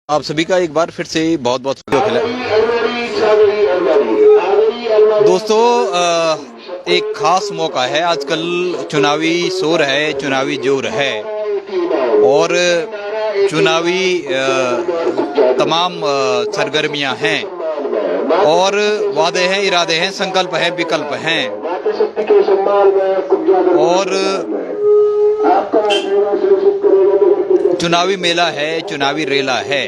आप सभी का एक बार फिर से बहुत बहुत दोस्तों, एक खास मौका है। आजकल चुनावी शोर है, चुनावी जोर है और चुनावी तमाम सरगर्मियां हैं और वादे हैं, इरादे हैं, संकल्प हैं, विकल्प हैं और चुनावी मेला है, चुनावी रेला है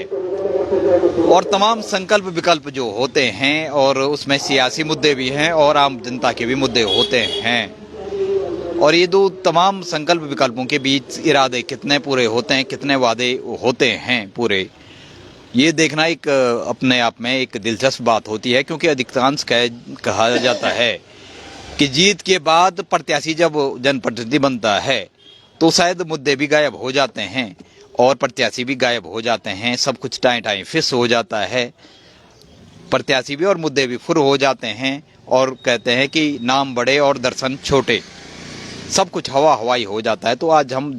और तमाम संकल्प विकल्प जो होते हैं और उसमें सियासी मुद्दे भी हैं और आम जनता के भी मुद्दे होते हैं। और ये दो तमाम संकल्प विकल्पों के बीच इरादे कितने पूरे होते हैं, कितने वादे होते हैं पूरे, ये देखना एक अपने आप में एक दिलचस्प बात होती है। क्योंकि अधिकांश कहा जाता है कि जीत के बाद प्रत्याशी जब जनप्रतिनिधि बनता है तो शायद मुद्दे भी गायब हो जाते हैं और प्रत्याशी भी गायब हो जाते हैं। सब कुछ टाइम टाइम फिक्स हो जाता है, प्रत्याशी भी और मुद्दे भी फुर हो जाते हैं और कहते हैं कि नाम बड़े और दर्शन छोटे, सब कुछ हवा हवाई हो जाता है। तो आज हम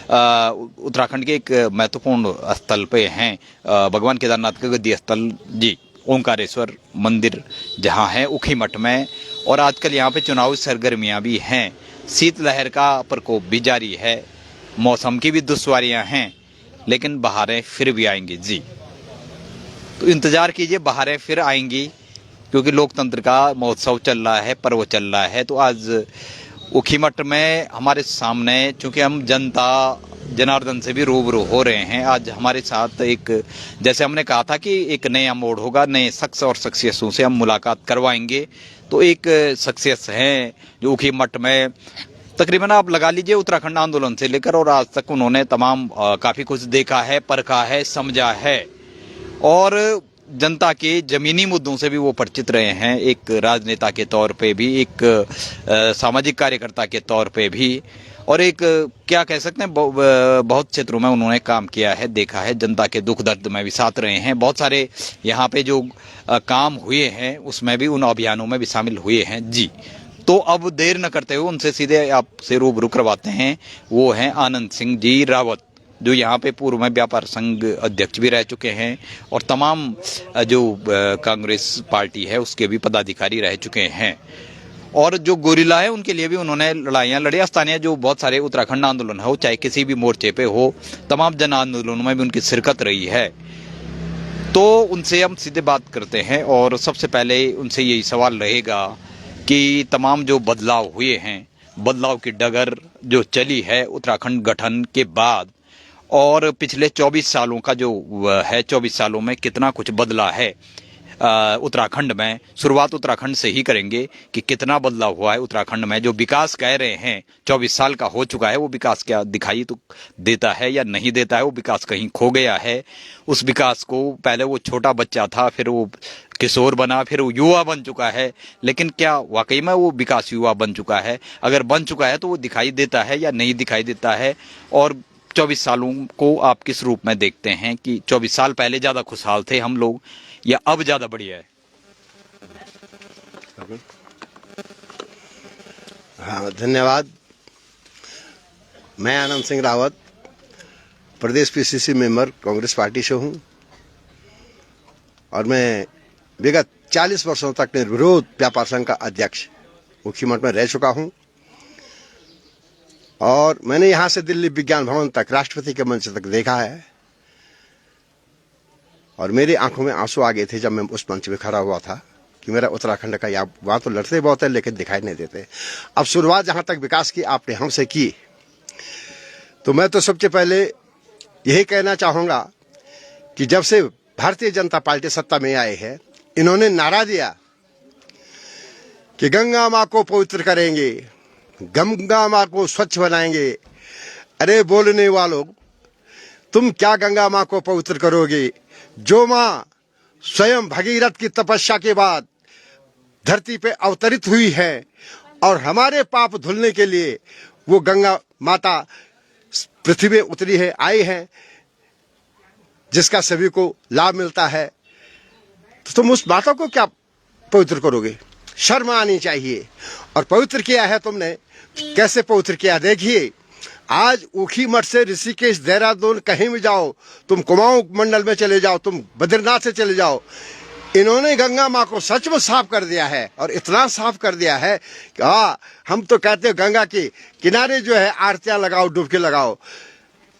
उत्तराखंड के एक महत्वपूर्ण स्थल पे हैं, भगवान केदारनाथ का गद्दी स्थल जी, ओंकारेश्वर मंदिर जहां है ऊखीमठ में। और आजकल यहाँ पे चुनावी सरगर्मियां भी हैं, शीतलहर का प्रकोप भी जारी है, मौसम की भी दुश्वारियां हैं, लेकिन बहारें फिर भी आएंगी जी। तो इंतजार कीजिए, बहारें फिर आएंगी क्योंकि लोकतंत्र का महोत्सव चल रहा है, पर्व चल रहा है। तो आज ऊखीमठ में हमारे सामने, चूंकि हम जनता जनार्दन से भी रूबरू हो रहे हैं, आज हमारे साथ एक, जैसे हमने कहा था कि एक नया मोड़ होगा, नए शख्स और शख्सियतों से हम मुलाकात करवाएंगे। तो एक शख्सियत हैं जो ऊखीमठ में तकरीबन आप लगा लीजिए उत्तराखंड आंदोलन से लेकर और आज तक उन्होंने तमाम काफ़ी कुछ देखा है, परखा है, समझा है और जनता के जमीनी मुद्दों से भी वो परिचित रहे हैं। एक राजनेता के तौर पे भी, एक सामाजिक कार्यकर्ता के तौर पे भी, और एक क्या कह सकते हैं, बहुत क्षेत्रों में उन्होंने काम किया है, देखा है, जनता के दुख दर्द में भी साथ रहे हैं। बहुत सारे यहाँ पे जो काम हुए हैं उसमें भी, उन अभियानों में भी शामिल हुए हैं जी। तो अब देर न करते हुए उनसे सीधे आपसे रूबरू करवाते हैं। वो हैं आनंद सिंह जी रावत, जो यहाँ पे पूर्व में व्यापार संघ अध्यक्ष भी रह चुके हैं और तमाम जो कांग्रेस पार्टी है उसके भी पदाधिकारी रह चुके हैं। और जो गोरिल्ला है उनके लिए भी उन्होंने लड़ाइयाँ लड़ी। स्थानीय जो बहुत सारे उत्तराखंड आंदोलन हो, चाहे किसी भी मोर्चे पे हो, तमाम जन आंदोलनों में भी उनकी शिरकत रही है। तो उनसे हम सीधे बात करते हैं और सबसे पहले उनसे यही सवाल रहेगा कि तमाम जो बदलाव हुए हैं, बदलाव की डगर जो चली है उत्तराखंड गठन के बाद और पिछले 24 सालों का जो है, 24 सालों में कितना कुछ बदला है उत्तराखंड में। शुरुआत उत्तराखंड से ही करेंगे कि कितना बदलाव हुआ है उत्तराखंड में। जो विकास कह रहे हैं 24 साल का हो चुका है, वो विकास क्या दिखाई तो देता है या नहीं देता है? वो विकास कहीं खो गया है। उस विकास को पहले वो छोटा बच्चा था, फिर वो किशोर बना, फिर वो युवा बन चुका है, लेकिन क्या वाकई में वो विकास युवा बन चुका है? अगर बन चुका है तो वो दिखाई देता है या नहीं दिखाई देता है? और 24 सालों को आप किस रूप में देखते हैं कि 24 साल पहले ज़्यादा खुशहाल थे हम लोग या अब ज़्यादा बढ़िया है? हाँ, धन्यवाद। मैं आनंद सिंह रावत, प्रदेश पीसीसी मेंबर कांग्रेस पार्टी से हूँ और मैं विगत 40 वर्षों तक निर्विरोध व्यापार संघ का अध्यक्ष ऊखीमठ में रह चुका हूँ और मैंने यहाँ से दिल्ली विज्ञान भवन तक, राष्ट्रपति के मंच तक देखा है और मेरी आंखों में आंसू आ गए थे जब मैं उस मंच में खड़ा हुआ था कि मेरा उत्तराखंड का, या वहाँ तो लड़ते बहुत है लेकिन दिखाई नहीं देते। अब शुरुआत जहाँ तक विकास की आपने हमसे की, तो मैं तो सबसे पहले यही कहना चाहूँगा कि जब से भारतीय जनता पार्टी सत्ता में आए हैं, इन्होंने नारा दिया कि गंगा माँ को पवित्र करेंगे, गंगा माँ को स्वच्छ बनाएंगे। अरे बोलने वालों, तुम क्या गंगा माँ को पवित्र करोगे? जो माँ स्वयं भगीरथ की तपस्या के बाद धरती पे अवतरित हुई है और हमारे पाप धुलने के लिए वो गंगा माता पृथ्वी में उतरी है, आई है, जिसका सभी को लाभ मिलता है, तो तुम उस माता को क्या पवित्र करोगे? शर्म आनी चाहिए। और पवित्र किया है तुमने, कैसे पवित्र किया? देखिए, आज ऊखी मठ से ऋषिकेश, देहरादून कहीं भी जाओ, तुम कुमाऊं मंडल में चले जाओ, तुम बद्रीनाथ से चले जाओ, इन्होंने गंगा माँ को सच में साफ कर दिया है। और इतना साफ कर दिया है कि हम तो कहते हैं गंगा के किनारे जो है आरतियां लगाओ, डुबकी लगाओ।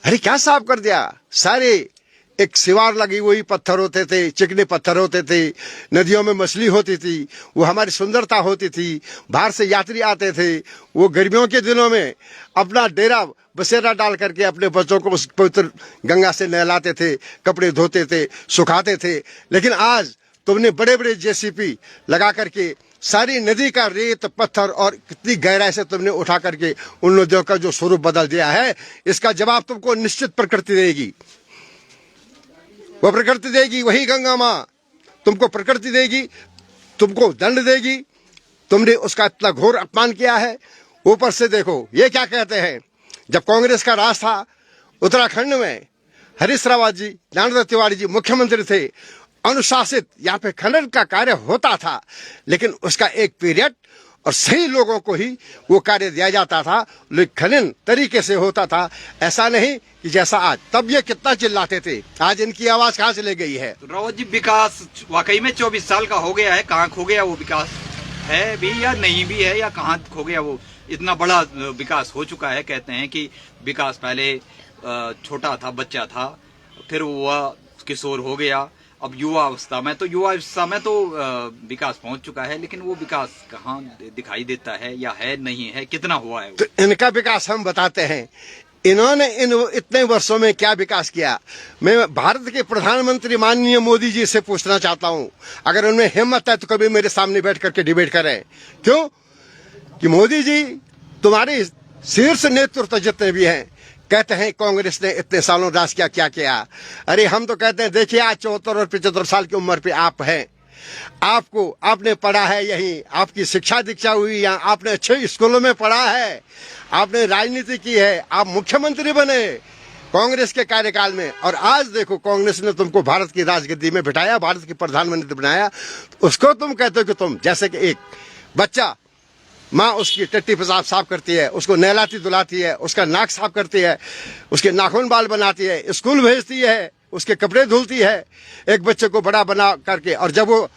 अरे क्या साफ कर दिया, सारे एक सिवार लगी हुई पत्थर होते थे, चिकने पत्थर होते थे, नदियों में मछली होती थी, वो हमारी सुंदरता होती थी। बाहर से यात्री आते थे, वो गर्मियों के दिनों में अपना डेरा बसेरा डाल करके अपने बच्चों को उस पवित्र गंगा से नहलाते थे, कपड़े धोते थे, सुखाते थे। लेकिन आज तुमने बड़े बड़े जेसीपी लगा करके सारी नदी का रेत पत्थर और कितनी गहराई से तुमने उठा करके उन नदियों का जो स्वरूप बदल दिया है, इसका जवाब तुमको निश्चित प्रकृति देगी। वो प्रकृति देगी, वही गंगा माँ तुमको प्रकृति देगी, तुमको दंड देगी। तुमने उसका इतना घोर अपमान किया है। ऊपर से देखो ये क्या कहते हैं, जब कांग्रेस का राज था उत्तराखंड में, हरीश रावत जी, ज्ञानदत्त तिवारी जी मुख्यमंत्री थे, अनुशासित यहाँ पे खनन का कार्य होता था, लेकिन उसका एक पीरियड और सही लोगों को ही वो कार्य दिया जाता था, लेकिन खनन तरीके से होता था। ऐसा नहीं कि जैसा आज, तब ये कितना चिल्लाते थे, आज इनकी आवाज कहाँ से ले गई है। तो रावत जी, विकास वाकई में 24 साल का हो गया है, कहाँ खो गया वो विकास? है भी या नहीं भी है, या कहाँ खो गया वो? इतना बड़ा विकास हो चुका है। कहते हैं कि विकास पहले छोटा था, बच्चा था, फिर वो किशोर हो गया, अब युवा अवस्था में, तो युवा अवस्था में तो विकास पहुंच चुका है, लेकिन वो विकास कहाँ दिखाई देता है, या है नहीं है, कितना हुआ है? तो इनका विकास हम बताते हैं, इन्होंने इतने वर्षों में क्या विकास किया। मैं भारत के प्रधानमंत्री माननीय मोदी जी से पूछना चाहता हूं, अगर उनमें हिम्मत है तो कभी मेरे सामने बैठ करके डिबेट करें। क्यों कि मोदी जी तुम्हारे शीर्ष नेतृत्व जितने भी हैं, कहते हैं कांग्रेस ने इतने सालों राज किया, क्या किया। अरे हम तो कहते हैं, देखिए आज 74 और 75 साल की उम्र पे आप हैं, आपने पढ़ा है यहीं, आपकी शिक्षा दीक्षा हुई यहाँ, आपने अच्छे स्कूलों में पढ़ा है, आपने राजनीति की है, आप मुख्यमंत्री बने कांग्रेस के कार्यकाल में। और आज देखो कांग्रेस ने तुमको भारत की राजगद्दी में बिठाया, भारत की प्रधानमंत्री बनाया, उसको तुम कहते हो कि तुम जैसे कि एक बच्चा, माँ उसकी टट्टी पेशाब साफ करती है, उसको नहलाती धुलाती है, उसका नाक साफ करती है, उसके नाखून बाल बनाती है, स्कूल भेजती है, उसके कपड़े धुलती है, एक बच्चे को बड़ा बना करके, और जब वो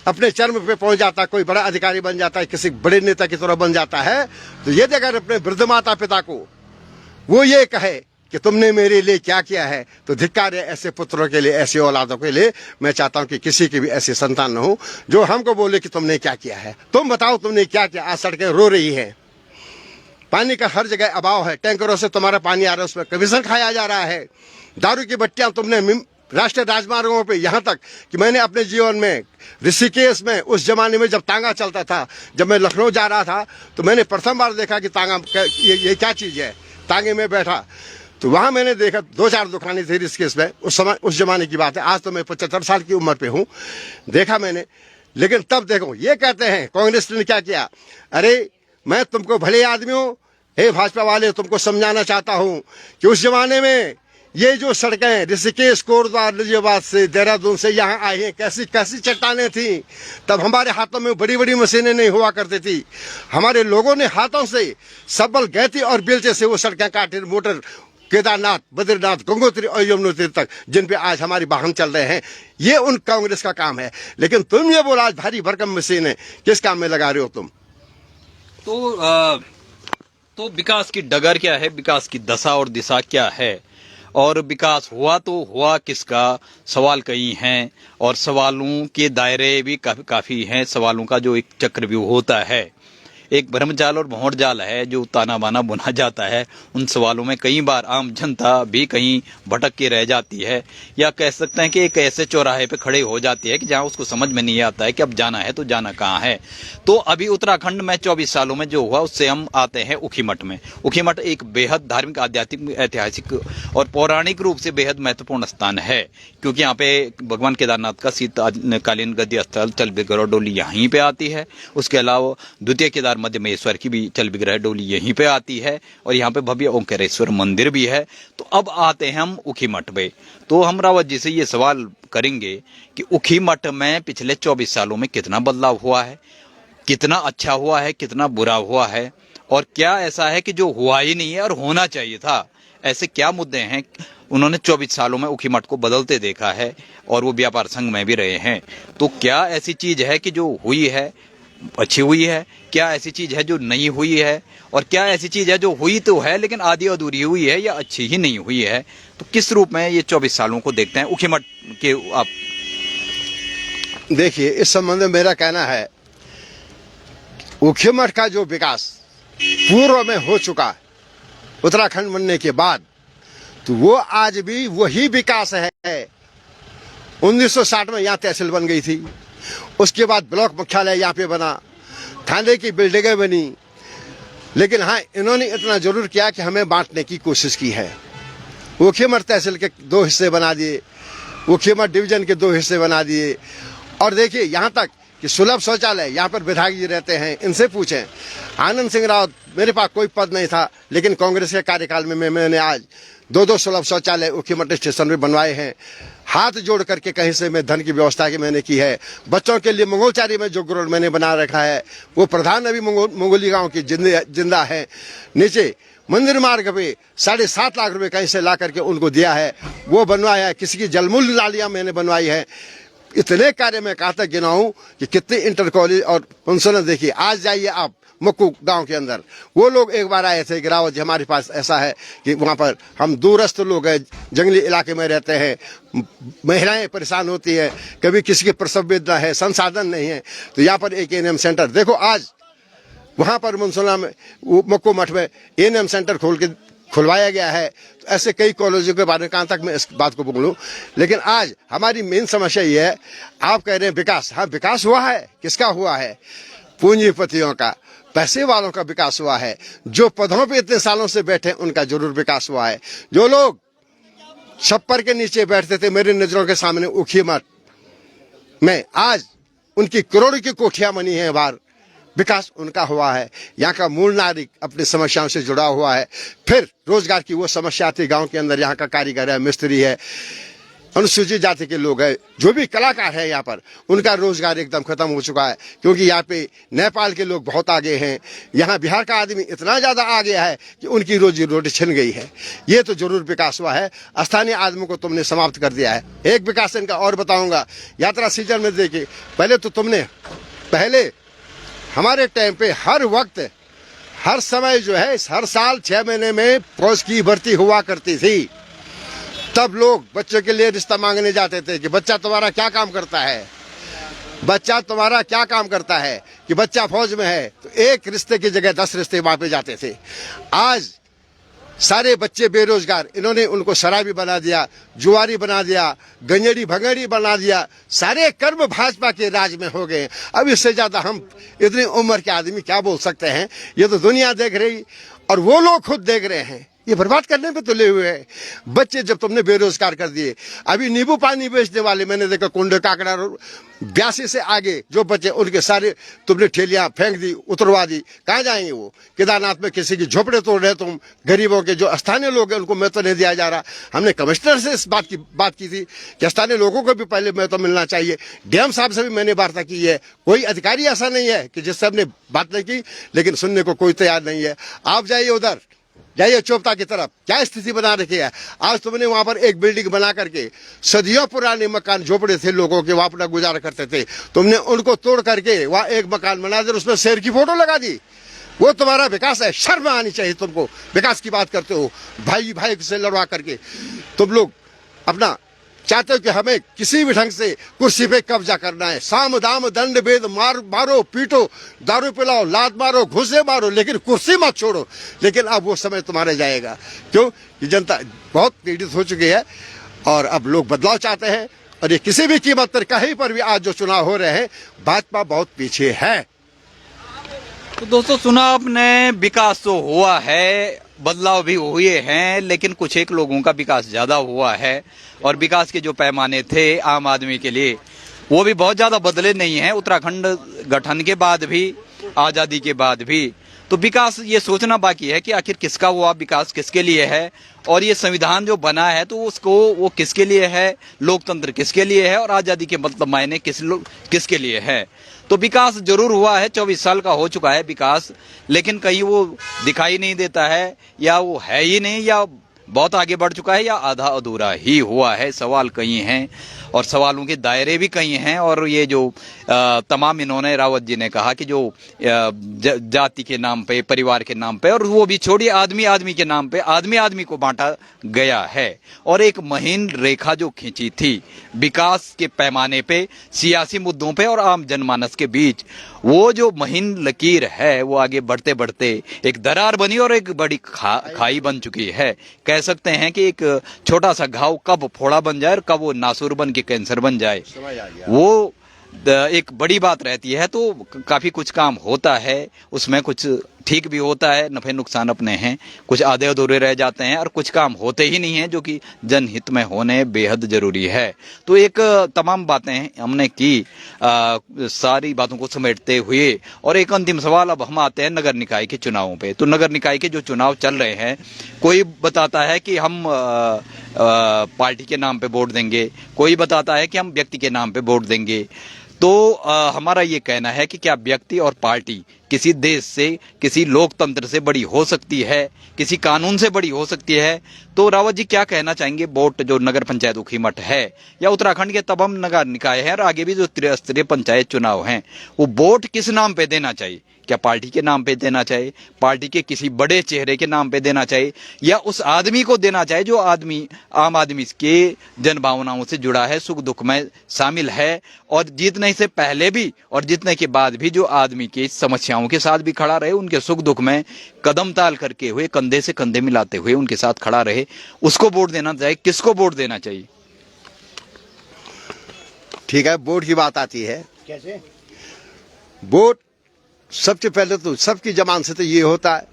अपने चरम पे पहुंच जाता है, कोई बड़ा अधिकारी बन जाता है, किसी बड़े नेता की तरह बन जाता है, तो ये अगर अपने वृद्ध माता पिता को वो ये कहे कि तुमने मेरे लिए क्या किया है, तो धिक्कार है ऐसे पुत्रों के लिए, ऐसी औलादों के लिए। मैं चाहता हूं कि किसी की भी ऐसी संतान न हो जो हमको बोले कि तुमने क्या किया है। तुम बताओ तुमने क्या किया। आज सड़कें रो रही है, पानी का हर जगह अभाव है, टैंकरों से तुम्हारा पानी आ रहा है, उसमें कमीशन खाया जा रहा है, दारू की बट्टियां तुमने राष्ट्रीय राजमार्गों पे, यहाँ तक कि मैंने अपने जीवन में ऋषिकेश में उस जमाने में जब तांगा चलता था, जब मैं लखनऊ जा रहा था, तो मैंने प्रथम बार देखा कि तांगा ये क्या चीज है। तांगे में बैठा तो वहां मैंने देखा 2-4 दुकानें थी ऋषिकेश में, उस जमाने की बात है। आज तो मैं 75 साल की उम्र पे हूं, देखा मैंने। लेकिन तब देखो ये कहते हैं कांग्रेस ने क्या किया। अरे मैं तुमको भले आदमियों, हे भाजपा वाले, तुमको समझाना चाहता हूं कि उस जमाने में ये जो सड़कें ऋषिकेश, कोटद्वार, नजीबाद से, देहरादून से यहाँ आई हैं, कैसी कैसी चट्टानें थी। तब हमारे हाथों में बड़ी बड़ी मशीनें नहीं हुआ करती थी, हमारे लोगों ने हाथों से सबल गैती और बेलचे से वो सड़कें काटी। मोटर केदारनाथ, बद्रीनाथ, गंगोत्री और यमुनोत्री तक, जिन पे आज हमारी वाहन चल रहे हैं, ये उन कांग्रेस का काम है। लेकिन तुम ये बोला आज भारी भरकम मशीनें किस काम में लगा रहे हो तुम? तो विकास की डगर क्या है, विकास की दशा और दिशा क्या है, और विकास हुआ तो हुआ किसका, सवाल कई हैं, और सवालों के दायरे भी काफी हैं। सवालों का जो एक चक्रव्यूह होता है, एक ब्रह्मजाल और भंवर जाल है जो ताना बाना बुना जाता है। उन सवालों में कई बार आम जनता भी कहीं भटक के रह जाती है, या कह सकते हैं कि एक ऐसे चौराहे पे खड़े हो जाती है कि जहां उसको समझ में नहीं आता है कि अब जाना है तो जाना कहाँ है। तो अभी उत्तराखंड में 24 सालों में जो हुआ, उससे हम आते हैं ऊखीमठ में। ऊखीमठ एक बेहद धार्मिक, आध्यात्मिक, ऐतिहासिक और पौराणिक रूप से बेहद महत्वपूर्ण स्थान है, क्योंकि यहाँ पे भगवान केदारनाथ का शीतकालीन गद्दी स्थल चल विग्रह डोली यहीं पे आती है। उसके अलावा द्वितीय केदार मध्य महेश्वर की भी चल विग्रह डोली यहीं पे आती है, और यहाँ पे भव्य ओंकारेश्वर मंदिर भी है। तो अब आते हैं हम ऊखीमठ पे। तो हम रावत जी से ये सवाल करेंगे कि ऊखीमठ में पिछले 24 सालों में कितना बदलाव हुआ है, कितना अच्छा हुआ है, कितना बुरा हुआ है, और क्या ऐसा है कि जो हुआ ही नहीं है और होना चाहिए था? ऐसे क्या मुद्दे हैं? उन्होंने 24 सालों में ऊखीमठ को बदलते देखा है और वो व्यापार संघ में भी रहे हैं। तो क्या ऐसी चीज है कि जो हुई है अच्छी हुई है? क्या ऐसी चीज है जो नहीं हुई है? और क्या ऐसी चीज है जो हुई तो है लेकिन आधी अधूरी हुई है या अच्छी ही नहीं हुई है? तो किस रूप में ये 24 सालों को देखते हैं ऊखीमठ के आप? देखिए, इस संबंध में मेरा कहना है, ऊखीमठ का जो विकास पूर्व में हो चुका उत्तराखंड बनने के बाद, तो वो आज भी वही विकास है। 1960 में यहाँ तहसील बन गई थी, उसके बाद ब्लॉक मुख्यालय यहाँ पे बना, थाने की बिल्डिंगें बनी, लेकिन हाँ, इन्होंने इतना जरूर किया कि हमें बांटने की कोशिश की है। ऊखीमठ तहसील के 2 हिस्से बना दिए, ऊखीमठ डिवीजन के 2 हिस्से बना दिए। और देखिए, यहाँ तक कि सुलभ शौचालय, यहाँ पर विधायक जी रहते हैं, इनसे पूछें। आनंद सिंह रावत, मेरे पास कोई पद नहीं था, लेकिन कांग्रेस के कार्यकाल में मैंने आज 2 सुलभ शौचालय ऊखीमठ स्टेशन में बनवाए हैं। हाथ जोड़ करके कहीं से मैं धन की व्यवस्था की मैंने की है। बच्चों के लिए मंगोलचारी में जो ग्राउंड मैंने बना रखा है, वो प्रधान अभी मंगोली गांव की जिंदा है। नीचे मंदिर मार्ग पे 7.5 लाख रुपए कहीं से ला करके उनको दिया है, वो बनवाया है। किसी की जलमूल नालियां मैंने बनवाई है। इतने कार्य में कहा तक गिनाऊं कि कितने इंटर कॉलेज और पेंशन। देखिए, आज जाइए आप मक्कू गांव के अंदर, वो लोग एक बार आए थे, गिरावत जी हमारे पास ऐसा है कि वहां पर हम दूरस्थ लोग हैं, जंगली इलाके में रहते हैं, महिलाएं परेशान होती है, कभी किसी की प्रसव वेदना है, संसाधन नहीं है, तो यहाँ पर एक एएनएम सेंटर, देखो आज वहां पर मुंसोला में, मक्कू मठ में एएनएम सेंटर खुलवाया गया है। तो ऐसे कई कॉलेजों के बारे में कहां तक मैं इस बात को बोलूं, लेकिन आज हमारी मेन समस्या ये है, आप कह रहे हैं विकास, हाँ विकास हुआ है। किसका हुआ है? पूंजीपतियों का, पैसे वालों का विकास हुआ है। जो पदों पे इतने सालों से बैठे उनका जरूर विकास हुआ है। जो लोग छप्पर के नीचे बैठते थे मेरे नजरों के सामने ऊखीमठ में, आज उनकी करोड़ की कोठियां बनी है बाहर, विकास उनका हुआ है। यहाँ का मूल नागरिक अपनी समस्याओं से जुड़ा हुआ है। फिर रोजगार की वो समस्या थी गांव के अंदर, यहाँ का कारीगर है, मिस्त्री है, अनुसूचित जाति के लोग हैं, जो भी कलाकार है यहाँ पर, उनका रोजगार एकदम खत्म हो चुका है। क्योंकि यहाँ पे नेपाल के लोग बहुत आगे हैं, यहाँ बिहार का आदमी इतना ज्यादा आ गया है कि उनकी रोजी रोटी छिन गई है। ये तो जरूर विकास हुआ है। स्थानीय आदमी को तुमने समाप्त कर दिया है। एक विकास इनका और बताऊंगा, यात्रा सीजन में देखिए, पहले हमारे टाइम पे हर वक्त हर समय जो है, हर साल 6 महीने में फौज की भर्ती हुआ करती थी। तब लोग बच्चों के लिए रिश्ता मांगने जाते थे कि बच्चा तुम्हारा क्या काम करता है, बच्चा तुम्हारा क्या काम करता है, कि बच्चा फौज में है। तो एक रिश्ते की जगह 10 रिश्ते मापे जाते थे। आज सारे बच्चे बेरोजगार, इन्होंने उनको शराबी बना दिया, जुआरी बना दिया, गंजेड़ी भंगेड़ी बना दिया। सारे कर्म भाजपा के राज में हो गए। अब इससे ज्यादा हम इतनी उम्र के आदमी क्या बोल सकते हैं? ये तो दुनिया देख रही और वो लोग खुद देख रहे हैं। ये बर्बाद करने पे तुले हुए हैं। बच्चे जब तुमने बेरोजगार कर दिए, अभी नींबू पानी बेचने वाले मैंने देखा, कुंड काकड़ा 82 से आगे जो बच्चे, उनके सारे तुमने ठेलियां फेंक दी, उतरवा दी। कहाँ जाएंगे वो? केदारनाथ में किसी की झोपड़े तोड़ रहे तुम। गरीबों के जो स्थानीय लोग हैं उनको महत्व नहीं दिया जा रहा। हमने कमिश्नर से इस बात की थी कि स्थानीय लोगों को भी पहले महत्व मिलना चाहिए। डीएम साहब से भी मैंने वार्ता की है। कोई अधिकारी ऐसा नहीं है कि जिससे हमने बात नहीं की, लेकिन सुनने को कोई तैयार नहीं है। आप जाइए उधर, जाइए चोपता की तरफ, क्या स्थिति बना रखी है। आज तुमने वहां पर एक बिल्डिंग बना करके, सदियों पुराने मकान झोपड़े थे लोगों के, वहां अपना गुजारा करते थे, तुमने उनको तोड़ करके वहां एक मकान बना दिया, उसमें शेर की फोटो लगा दी। वो तुम्हारा विकास है? शर्म आनी चाहिए तुमको। विकास की बात करते हो भाई भाई से लड़वा करके। तुम लोग अपना चाहते हो कि हमें किसी भी ढंग से कुर्सी पे कब्जा करना है। साम दाम दंड भेद, मारो पीटो, दारू पिलाओ, लात मारो, घुसे मारो, लेकिन कुर्सी मत छोड़ो। लेकिन अब वो समय तुम्हारे जाएगा। क्यों? कि जनता बहुत पीड़ित हो चुकी है और अब लोग बदलाव चाहते हैं। और ये किसी भी कीमत पर, कहीं पर भी आज जो चुनाव हो रहे हैं, भाजपा बहुत पीछे है। तो दोस्तों, सुना आपने, विकास तो हुआ है, बदलाव भी हुए हैं, लेकिन कुछ एक लोगों का विकास ज्यादा हुआ है। और विकास के जो पैमाने थे आम आदमी के लिए, वो भी बहुत ज्यादा बदले नहीं हैं। उत्तराखंड गठन के बाद भी, आजादी के बाद भी तो विकास ये सोचना बाकी है कि आखिर किसका हुआ विकास, किसके लिए है, और ये संविधान जो बना है तो उसको वो किसके लिए है, लोकतंत्र किसके लिए है और आज़ादी के मतलब मायने किसके लिए है। तो विकास जरूर हुआ है, 24 साल का हो चुका है विकास, लेकिन कहीं वो दिखाई नहीं देता है, या वो है ही नहीं, या बहुत आगे बढ़ चुका है, या आधा अधूरा ही हुआ है। सवाल कई हैं और सवालों के दायरे भी कई हैं। और ये जो तमाम इन्होंने रावत जी ने कहा कि जो जाति के नाम पे, परिवार के नाम पे, और वो भी छोड़िए आदमी आदमी के नाम पे आदमी आदमी को बांटा गया है। और एक महीन रेखा जो खींची थी विकास के पैमाने पे, सियासी मुद्दों पे और आम जनमानस के बीच, वो जो महीन लकीर है वो आगे बढ़ते बढ़ते एक दरार बनी और एक बड़ी खाई बन चुकी है। कह सकते हैं कि एक छोटा सा घाव कब फोड़ा बन जाए और कब वो नासूर बन के कैंसर बन जाए, वो एक बड़ी बात रहती है। तो काफी कुछ काम होता है, उसमें कुछ ठीक भी होता है, नफे नुकसान अपने हैं, कुछ आधे अधूरे रह जाते हैं, और कुछ काम होते ही नहीं हैं जो कि जनहित में होने बेहद जरूरी है। तो एक तमाम बातें हमने की, सारी बातों को समेटते हुए, और एक अंतिम सवाल अब हम आते हैं नगर निकाय के चुनावों पे। तो नगर निकाय के जो चुनाव चल रहे हैं, कोई बताता है कि हम पार्टी के नाम पे वोट देंगे, कोई बताता है कि हम व्यक्ति के नाम पे वोट देंगे। तो हमारा ये कहना है कि क्या व्यक्ति और पार्टी किसी देश से, किसी लोकतंत्र से बड़ी हो सकती है, किसी कानून से बड़ी हो सकती है? तो रावत जी क्या कहना चाहेंगे? वोट जो नगर पंचायत ऊखीमठ है या उत्तराखंड के तमाम नगर निकाय है और आगे भी जो त्रिस्तरीय पंचायत चुनाव हैं, वो वोट किस नाम पे देना चाहिए? क्या पार्टी के नाम पे देना चाहिए, पार्टी के किसी बड़े चेहरे के नाम पे देना चाहिए, या उस आदमी को देना चाहिए जो आदमी आम आदमी के जन भावनाओं से जुड़ा है, सुख दुख में शामिल है, और जीतने से पहले भी और जीतने के बाद भी जो आदमी की समस्याओं के साथ भी खड़ा रहे, उनके सुख दुख में कदम ताल करके हुए, कंधे से कंधे मिलाते हुए उनके साथ खड़ा रहे, उसको वोट देना चाहिए। किसको वोट देना चाहिए? ठीक है, वोट की बात आती है। कैसे वोट? सबसे पहले तो सबकी जबान से तो ये होता है,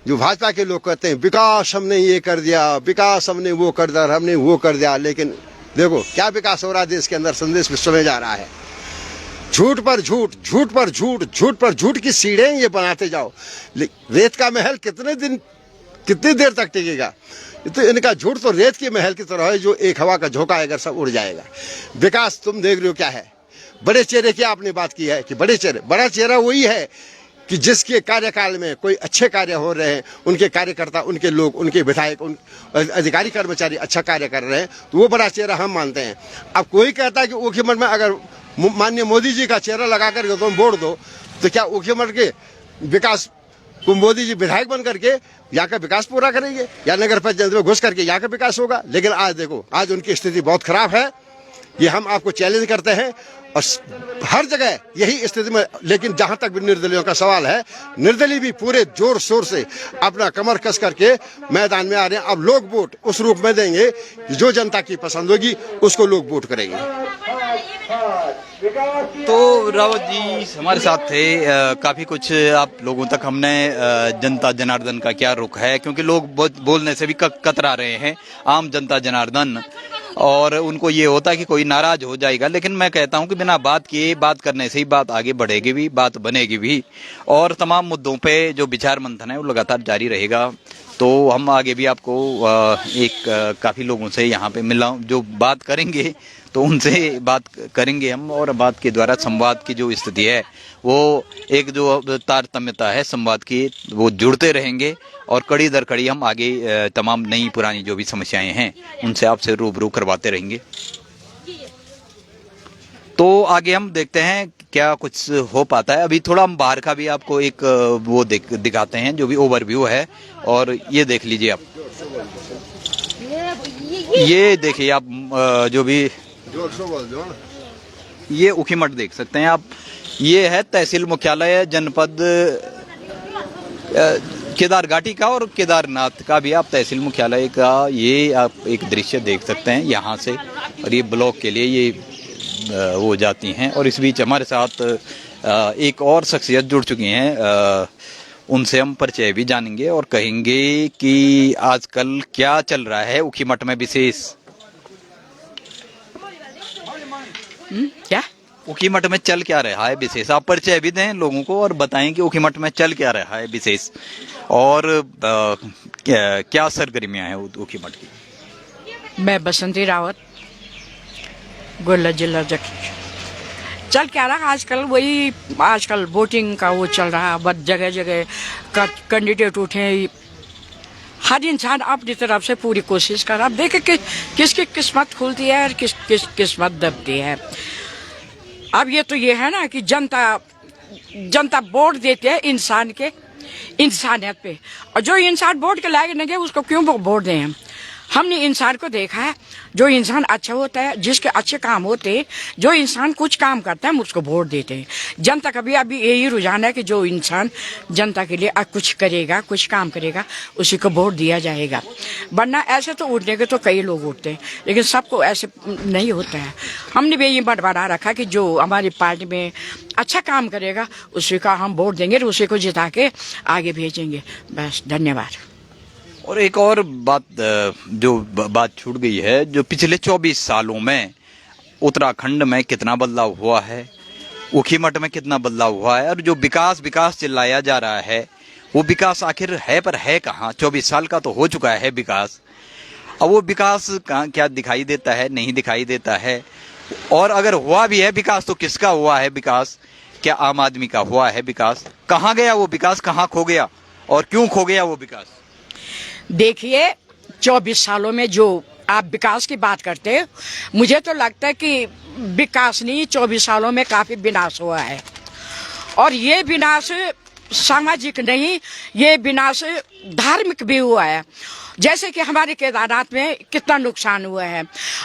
जो भाजपा के लोग कहते हैं विकास हमने ये कर दिया, विकास हमने वो कर दिया, हमने वो कर दिया, लेकिन देखो क्या विकास हो रहा है देश के अंदर, संदेश विश्व में जा रहा है। झूठ पर झूठ, झूठ पर झूठ, झूठ पर झूठ की सीढ़ियां ये बनाते जाओ। रेत का महल कितनी देर तक टिकेगा? तो इनका झूठ तो रेत के महल की तरह है, जो एक हवा का झोंका आएगा सब उड़ जाएगा। विकास तुम देख रहे हो क्या है? बड़े चेहरे की आपने बात की है कि बड़ा चेहरा वही है कि जिसके कार्यकाल में कोई अच्छे कार्य हो रहे हैं, उनके कार्यकर्ता, उनके लोग, उनके विधायक, अधिकारी कर्मचारी अच्छा कार्य कर रहे हैं, तो वो बड़ा चेहरा हम मानते हैं। अब कोई कहता है कि ऊखीमठ में अगर माननीय मोदी जी का चेहरा लगा करके तुम वोट दो, तो क्या ऊखीमठ के विकास को मोदी जी विधायक बन करके यहाँ का विकास पूरा करेंगे, या नगर पंचायत में घुस करके यहाँ का विकास होगा? लेकिन आज देखो, आज उनकी स्थिति बहुत खराब है। ये हम आपको चैलेंज करते हैं, और हर जगह यही स्थिति में। लेकिन जहां तक भी निर्दलियों का सवाल है, निर्दलीय भी पूरे जोर शोर से अपना कमर कस करके मैदान में आ रहे हैं। अब लोग वोट उस रूप में देंगे कि जो जनता की पसंद होगी उसको लोग वोट करेंगे। तो रावत जी हमारे साथ थे। काफी कुछ आप लोगों तक हमने जनता जनार्दन का क्या रुख है, क्योंकि लोग बोलने से भी कतरा रहे हैं, आम जनता जनार्दन, और उनको ये होता है कि कोई नाराज हो जाएगा। लेकिन मैं कहता हूं कि बिना बात किए, बात करने से ही बात आगे बढ़ेगी भी, बात बनेगी भी, और तमाम मुद्दों पे जो विचार मंथन है वो लगातार जारी रहेगा। तो हम आगे भी आपको काफी लोगों से यहाँ पे मिला, जो बात करेंगे तो उनसे बात करेंगे हम, और बात के द्वारा संवाद की जो स्थिति है, वो एक जो तारतम्यता है संवाद की, वो जुड़ते रहेंगे, और कड़ी दर कड़ी हम आगे तमाम नई पुरानी जो भी समस्याएं हैं उनसे आपसे रूबरू करवाते रहेंगे। तो आगे हम देखते हैं क्या कुछ हो पाता है। अभी थोड़ा हम बाहर का भी आपको एक वो दिखाते हैं, जो भी ओवरव्यू है, और ये देख लीजिए आप, ये देखिए आप, जो भी ये ऊखीमठ देख सकते हैं आप। ये है तहसील मुख्यालय जनपद केदारघाटी का, और केदारनाथ का भी आप तहसील मुख्यालय का ये आप एक दृश्य देख सकते हैं यहाँ से। और ये ब्लॉक के लिए ये वो जाती हैं। और इस बीच हमारे साथ एक और शख्सियत जुड़ चुकी हैं, उनसे हम परिचय भी जानेंगे और कहेंगे कि आजकल क्या चल रहा है ऊखीमठ में विशेष। क्या ऊखीमठ में चल क्या रहा है विशेष, आप परिचय भी दें लोगों को और बताएं कि ऊखीमठ में चल क्या रहा है विशेष, और क्या सरगर्मियां हैं ऊखीमठ की। मैं बसंती रावत, गोला जिला अध्यक्ष। चल क्या रहा आजकल, वही आजकल वोटिंग का वो चल रहा, बस जगह जगह कैंडिडेट उठे, हर इंसान अपनी तरफ से पूरी कोशिश कर रहा। अब देखे कि किसकी किस्मत खुलती है और किस किस्मत दबती है। अब ये तो ये है ना कि जनता वोट देती है इंसान के इंसानियत पे, और जो इंसान वोट के लायक नहीं है उसको क्यों वोट दें हम। हमने इंसान को देखा है, जो इंसान अच्छा होता है, जिसके अच्छे काम होते हैं, जो इंसान कुछ काम करता है हम उसको वोट देते हैं। जनता का भी अभी यही रुझान है कि जो इंसान जनता के लिए कुछ करेगा, कुछ काम करेगा, उसी को वोट दिया जाएगा। वरना ऐसे तो उठने के तो कई लोग उठते हैं, लेकिन सबको ऐसे नहीं होता है। हमने भी ये बंटवारा रखा कि जो हमारी पार्टी में अच्छा काम करेगा उसी का हम वोट देंगे, उसी को जिता के आगे भेजेंगे। बस, धन्यवाद। और एक और बात, जो बात छूट गई है, जो पिछले 24 सालों में उत्तराखंड में कितना बदलाव हुआ है, ऊखीमठ में कितना बदलाव हुआ है, और जो विकास विकास चिल्लाया जा रहा है वो विकास आखिर है पर है कहाँ। 24 साल का तो हो चुका है विकास, अब वो विकास कहाँ क्या दिखाई देता है, नहीं दिखाई देता है। और अगर हुआ भी है विकास तो किसका हुआ है विकास, क्या आम आदमी का हुआ है विकास, कहाँ गया वो विकास, कहाँ खो गया और क्यों खो गया वो विकास। देखिए 24 सालों में जो आप विकास की बात करते हैं, मुझे तो लगता है कि विकास नहीं, 24 सालों में काफी विनाश हुआ है। और ये विनाश सामाजिक नहीं, ये विनाश धार्मिक भी हुआ है। जैसे कि हमारे केदारनाथ में कितना नुकसान हुआ है।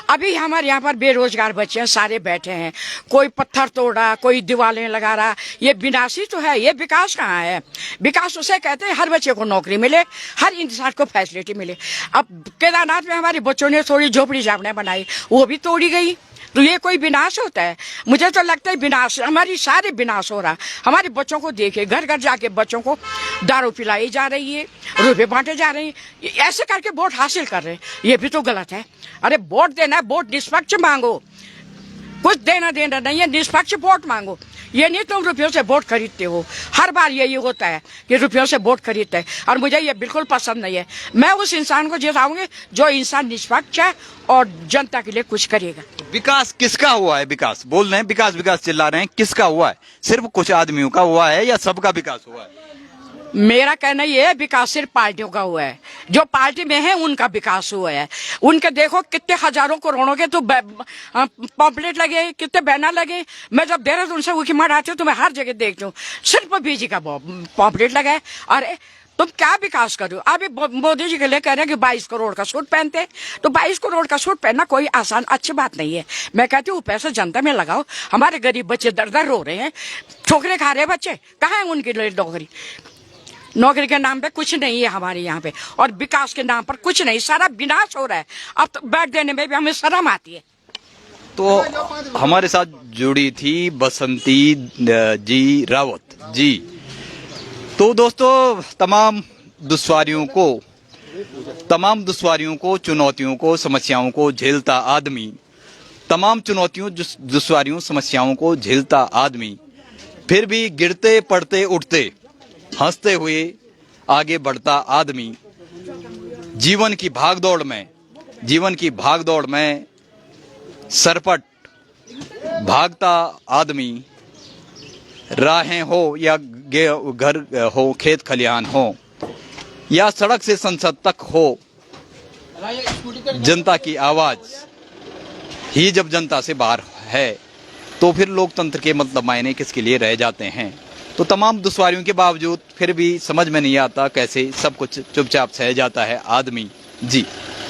अभी हमारे यहाँ पर बेरोजगार बच्चे हैं, सारे बैठे हैं, कोई पत्थर तोड़ रहा, कोई दीवारें लगा रहा। ये विनाश ही तो है, ये विकास कहाँ है। विकास उसे कहते हैं हर बच्चे को नौकरी मिले, हर इंसान को फैसिलिटी मिले। अब केदारनाथ में हमारे बच्चों ने थोड़ी झोपड़ी झापड़ियाँ बनाई, वो भी तोड़ी गई, तो ये कोई विनाश होता है। मुझे तो लगता है विनाश, हमारी सारे विनाश हो रहा। हमारे बच्चों को देखिए, घर घर जाके बच्चों को दारू पिलाई जा रही है, रुपए बांटे जा रहे हैं, ऐसे करके वोट हासिल कर रहे हैं। ये भी तो गलत है। अरे वोट देना है, वोट निष्पक्ष मांगो, कुछ देना देना नहीं है, निष्पक्ष वोट मांगो। ये नहीं तुम रुपयों से वोट खरीदते हो। हर बार यही होता है कि रुपयों से वोट खरीदते हैं, और मुझे ये बिल्कुल पसंद नहीं है। मैं उस इंसान को जिताऊंगी जो इंसान निष्पक्ष है और जनता के लिए कुछ करेगा। विकास किसका हुआ है, विकास बोल रहे हैं, विकास विकास चिल्ला रहे हैं, किसका हुआ है? सिर्फ कुछ आदमियों का हुआ है या सबका विकास हुआ है? मेरा कहना यह है विकास सिर्फ पार्टियों का हुआ है। जो पार्टी में है उनका विकास हुआ है। उनके देखो कितने हजारों करोड़ों के तो पॉम्पलेट लगे, कितने बैनर लगे। मैं जब देहरादून से ऊखीमठ आती हूँ तो मैं हर जगह देखती हूँ सिर्फ बीजी का पॉम्पलेट लगा है। अरे तुम क्या विकास करो। अभी मोदी जी के लिए कह रहे हैं कि 22 करोड़ का सूट पहनते हैं, तो 22 करोड़ का सूट पहनना कोई आसान अच्छी बात नहीं है। मैं कहती हूँ पैसा जनता में लगाओ। हमारे गरीब बच्चे दर दर रो रहे हैं, ठोकरे खा रहे हैं बच्चे, कहाँ है उनके लिए नौकरी। नौकरी के नाम पे कुछ नहीं है हमारे यहाँ पे, और विकास के नाम पर कुछ नहीं, सारा विनाश हो रहा है। अब तो बैठ देने में भी हमें शर्म आती है। तो हमारे साथ जुड़ी थी बसंती जी रावत जी। तो दोस्तों, तमाम दुश्वारियों को, चुनौतियों को, समस्याओं को झेलता आदमी, तमाम चुनौतियों, दुश्वारियों, समस्याओं को झेलता आदमी, फिर भी गिरते पड़ते उठते हंसते हुए आगे बढ़ता आदमी, जीवन की भागदौड़ में सरपट भागता आदमी, राहें हो या घर हो, खेत खलिहान हो या सड़क से संसद तक हो, जनता की आवाज ही जब जनता से बाहर है तो फिर लोकतंत्र के मतलब मायने किसके लिए रह जाते हैं। तो तमाम दुश्वारियों के बावजूद फिर भी समझ में नहीं आता कैसे सब कुछ चुपचाप सह जाता है आदमी जी।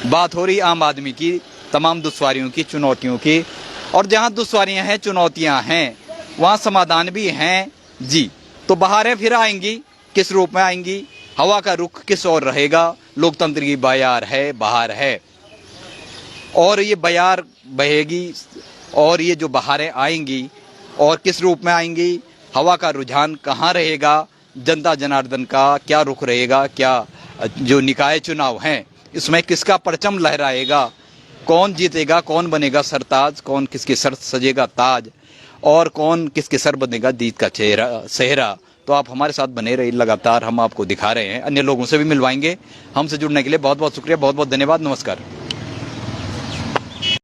बात हो रही आम आदमी की, तमाम दुश्वारियों की, चुनौतियों की, और जहां दुश्वारियां हैं, चुनौतियां हैं, वहां समाधान भी हैं जी। तो बहारें फिर आएंगी, किस रूप में आएंगी, हवा का रुख किस ओर रहेगा, लोकतंत्र की बयार है, बहार है, और ये बयार बहेगी और ये जो बहारें आएंगी और किस रूप में आएंगी, हवा का रुझान कहाँ रहेगा, जनता जनार्दन का क्या रुख रहेगा, क्या जो निकाय चुनाव हैं इसमें किसका परचम लहराएगा, कौन जीतेगा, कौन बनेगा सरताज, कौन किसके सर सजेगा ताज, और कौन किसके सर बनेगा जीत का सेहरा, तो आप हमारे साथ बने रहिए, लगातार हम आपको दिखा रहे हैं, अन्य लोगों से भी मिलवाएंगे। हमसे जुड़ने के लिए बहुत बहुत शुक्रिया, बहुत बहुत धन्यवाद, नमस्कार।